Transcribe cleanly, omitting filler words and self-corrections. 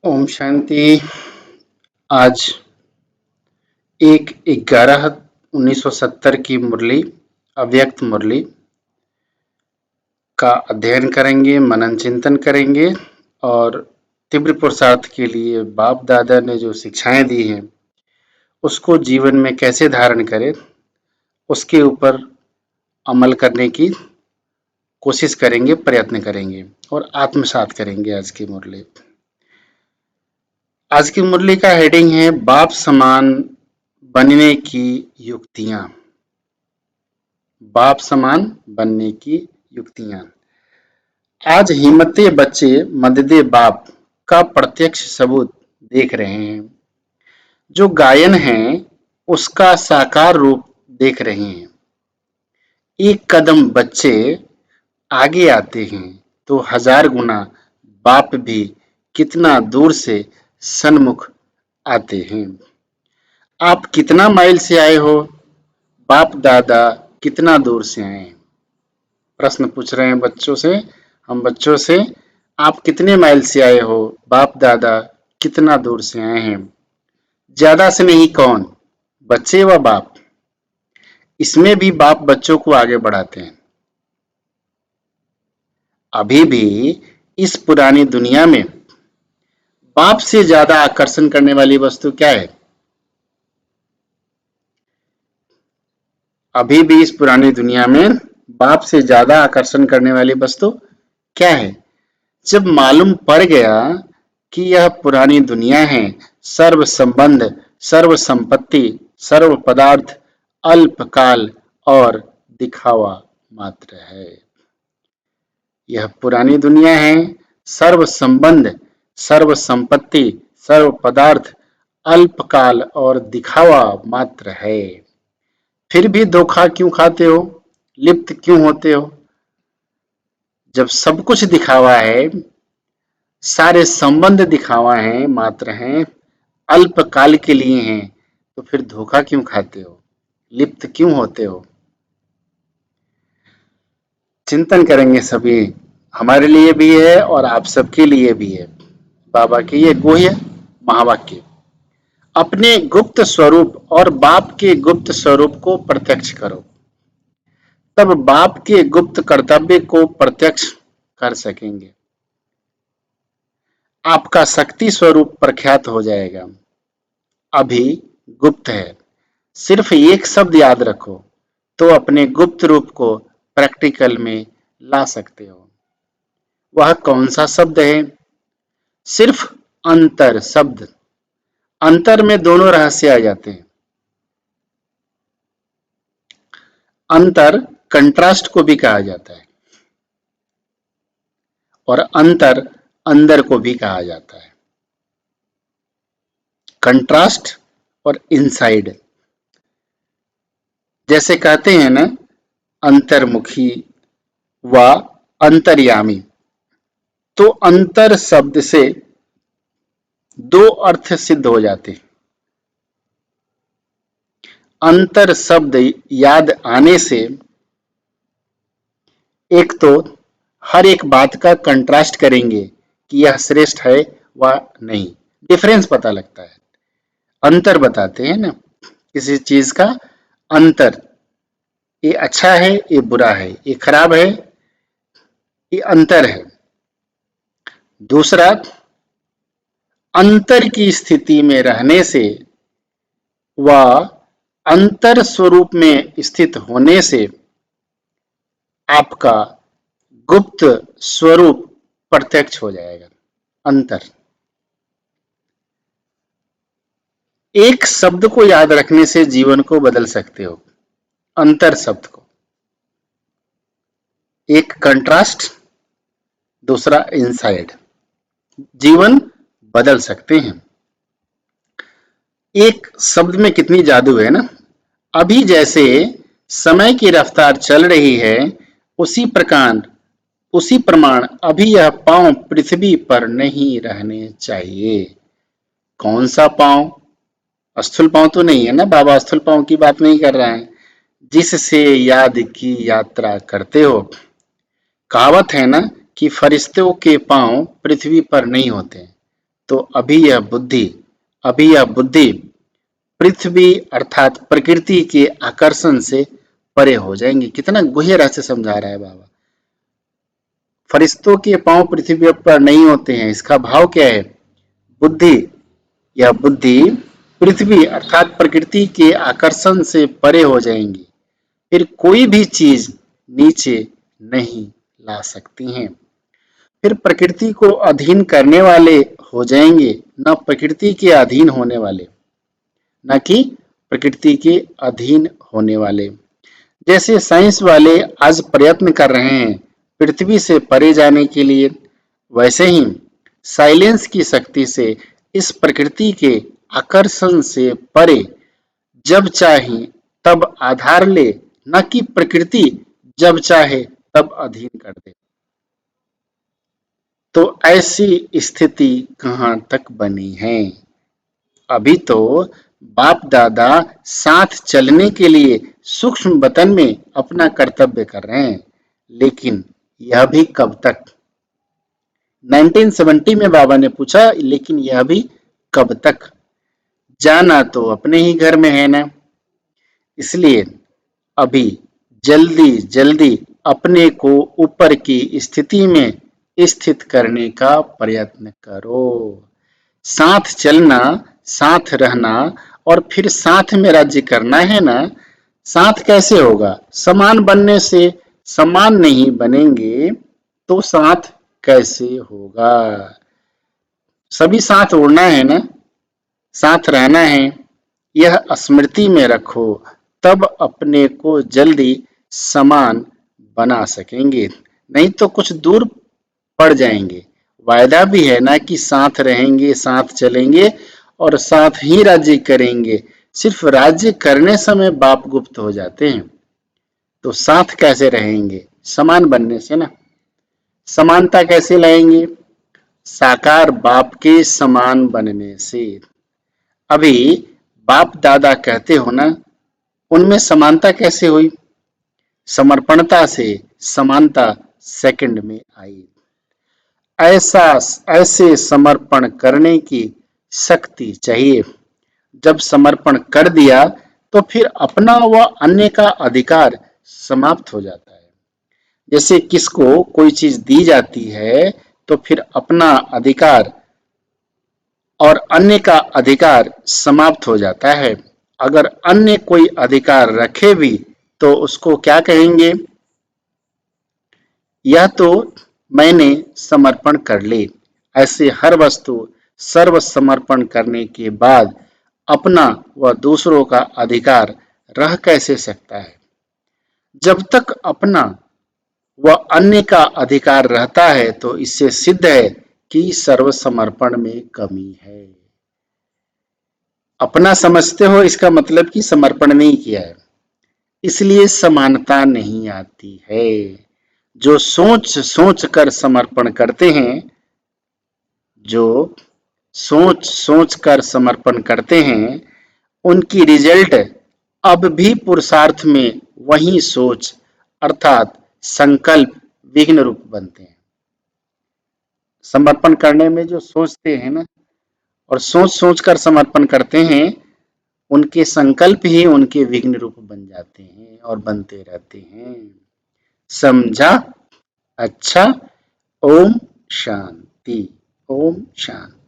ओम शांति। आज 1/11/1970 की मुरली, अव्यक्त मुरली का अध्ययन करेंगे, मनन चिंतन करेंगे और तीव्र पुरुषार्थ के लिए बाप दादा ने जो शिक्षाएं दी हैं उसको जीवन में कैसे धारण करें, उसके ऊपर अमल करने की कोशिश करेंगे, प्रयत्न करेंगे और आत्मसात करेंगे। आज की मुरली का हेडिंग है बाप समान बनने की युक्तियां। बाप समान बनने की युक्तियां। आज हिम्मते बच्चे मददे बाप का प्रत्यक्ष सबूत देख रहे हैं। जो गायन है उसका साकार रूप देख रहे हैं। एक कदम बच्चे आगे आते हैं तो 1000 गुना बाप भी कितना दूर से सन्मुख आते हैं। आप कितना माइल से आए हो, बाप दादा कितना दूर से आए हैं। प्रश्न पूछ रहे हैं बच्चों से, हम बच्चों से, आप कितने माइल से आए हो, बाप दादा कितना दूर से आए हैं। ज्यादा से नहीं कौन, बच्चे व बाप। इसमें भी बाप बच्चों को आगे बढ़ाते हैं। अभी भी इस पुरानी दुनिया में बाप से ज्यादा आकर्षण करने वाली वस्तु क्या है? अभी भी इस पुरानी दुनिया में बाप से ज्यादा आकर्षण करने वाली वस्तु क्या है? जब मालूम पड़ गया कि यह पुरानी दुनिया है, सर्व संबंध, सर्व संपत्ति, सर्व पदार्थ अल्पकाल और दिखावा मात्र है। यह पुरानी दुनिया है, सर्व संबंध, सर्व संपत्ति, सर्व पदार्थ अल्पकाल और दिखावा मात्र है। फिर भी धोखा क्यों खाते हो, लिप्त क्यों होते हो? जब सब कुछ दिखावा है, सारे संबंध दिखावा है, मात्र हैं, अल्पकाल के लिए हैं, तो फिर धोखा क्यों खाते हो, लिप्त क्यों होते हो? चिंतन करेंगे सभी, हमारे लिए भी है और आप सबके लिए भी है। बाबा की ये गुह्य महावाक्य। अपने गुप्त स्वरूप और बाप के गुप्त स्वरूप को प्रत्यक्ष करो, तब बाप के गुप्त कर्तव्य को प्रत्यक्ष कर सकेंगे। आपका शक्ति स्वरूप प्रख्यात हो जाएगा। अभी गुप्त है, सिर्फ एक शब्द याद रखो तो अपने गुप्त रूप को प्रैक्टिकल में ला सकते हो। वह कौन सा शब्द है? सिर्फ अंतर शब्द। अंतर में दोनों रहस्य आ जाते हैं। अंतर कंट्रास्ट को भी कहा जाता है और अंतर अंदर को भी कहा जाता है। कंट्रास्ट और इनसाइड, जैसे कहते हैं ना, अंतर्मुखी व अंतर्यामी, तो अंतर शब्द से दो अर्थ सिद्ध हो जाते हैं। अंतर शब्द याद आने से एक तो हर एक बात का कंट्रास्ट करेंगे कि यह श्रेष्ठ है व नहीं, डिफरेंस पता लगता है। अंतर बताते हैं ना किसी चीज का, अंतर, ये अच्छा है, ये बुरा है, ये खराब है, ये अंतर है। दूसरा, अंतर की स्थिति में रहने से व अंतर स्वरूप में स्थित होने से आपका गुप्त स्वरूप प्रत्यक्ष हो जाएगा। अंतर, एक शब्द को याद रखने से जीवन को बदल सकते हो। अंतर शब्द को, एक कंट्रास्ट, दूसरा इनसाइड, जीवन बदल सकते हैं। एक शब्द में कितनी जादू है ना। अभी जैसे समय की रफ्तार चल रही है, उसी प्रमाण अभी यह पांव पृथ्वी पर नहीं रहने चाहिए। कौन सा पांव? स्थूल पांव तो नहीं है ना, बाबा स्थूल पांव की बात नहीं कर रहा है। जिससे याद की यात्रा करते हो। कहावत है ना कि फरिश्तों के पांव पृथ्वी पर नहीं होते, तो अभी यह बुद्धि पृथ्वी अर्थात प्रकृति के आकर्षण से परे हो जाएंगी। कितना गुह्य रहस्य समझा रहा है बाबा। फरिश्तों के पांव पृथ्वी पर नहीं होते हैं, इसका भाव क्या है? बुद्धि, यह बुद्धि पृथ्वी अर्थात प्रकृति के आकर्षण से परे हो जाएंगी, फिर कोई भी चीज नीचे नहीं ला सकती हैं। फिर प्रकृति को अधीन करने वाले हो जाएंगे, न प्रकृति के अधीन होने वाले, न कि प्रकृति के अधीन होने वाले। जैसे साइंस वाले आज प्रयत्न कर रहे हैं पृथ्वी से परे जाने के लिए, वैसे ही साइलेंस की शक्ति से इस प्रकृति के आकर्षण से परे जब चाहे तब आधार ले, न कि प्रकृति जब चाहे तब अधीन कर दे। तो ऐसी स्थिति कहां तक बनी है? अभी तो बाप दादा साथ चलने के लिए सूक्ष्म वतन में अपना कर्तव्य कर रहे हैं, लेकिन यह भी कब तक? 1970 में बाबा ने पूछा, लेकिन यह भी कब तक? जाना तो अपने ही घर में है ना। इसलिए अभी जल्दी जल्दी अपने को ऊपर की स्थिति में स्थित करने का प्रयत्न करो। साथ चलना, साथ रहना और फिर साथ में राज्य करना है ना। साथ कैसे होगा? समान बनने से। समान नहीं बनेंगे तो साथ कैसे होगा? सभी साथ उड़ना है ना, साथ रहना है, यह स्मृति में रखो, तब अपने को जल्दी समान बना सकेंगे, नहीं तो कुछ दूर पड़ जाएंगे। वायदा भी है ना कि साथ रहेंगे, साथ चलेंगे और साथ ही राज्य करेंगे। सिर्फ राज्य करने समय बाप गुप्त हो जाते हैं, तो साथ कैसे रहेंगे? समान बनने से ना। समानता कैसे लाएंगे? साकार बाप के समान बनने से। अभी बाप दादा कहते हो ना, उनमें समानता कैसे हुई? समर्पणता से समानता सेकंड में आई। ऐसे समर्पण करने की शक्ति चाहिए। जब समर्पण कर दिया तो फिर अपना व अन्य का अधिकार समाप्त हो जाता है। जैसे किसको कोई चीज दी जाती है तो फिर अपना अधिकार और अन्य का अधिकार समाप्त हो जाता है। अगर अन्य कोई अधिकार रखे भी तो उसको क्या कहेंगे? यह तो मैंने समर्पण कर ली। ऐसे हर वस्तु सर्व समर्पण करने के बाद अपना व दूसरों का अधिकार रह कैसे सकता है? जब तक अपना व अन्य का अधिकार रहता है तो इससे सिद्ध है कि सर्व समर्पण में कमी है। अपना समझते हो इसका मतलब कि समर्पण नहीं किया है, इसलिए समानता नहीं आती है। जो सोच सोच कर समर्पण करते हैं, जो सोच सोच कर समर्पण करते हैं, उनकी रिजल्ट अब भी पुरुषार्थ में वही सोच अर्थात संकल्प विघ्न रूप बनते हैं। समर्पण करने में जो सोचते हैं ना और सोच सोच कर समर्पण करते हैं, उनके संकल्प ही उनके विघ्न रूप बन जाते हैं और बनते रहते हैं। समझा? अच्छा, ओम शांति। ओम शांति।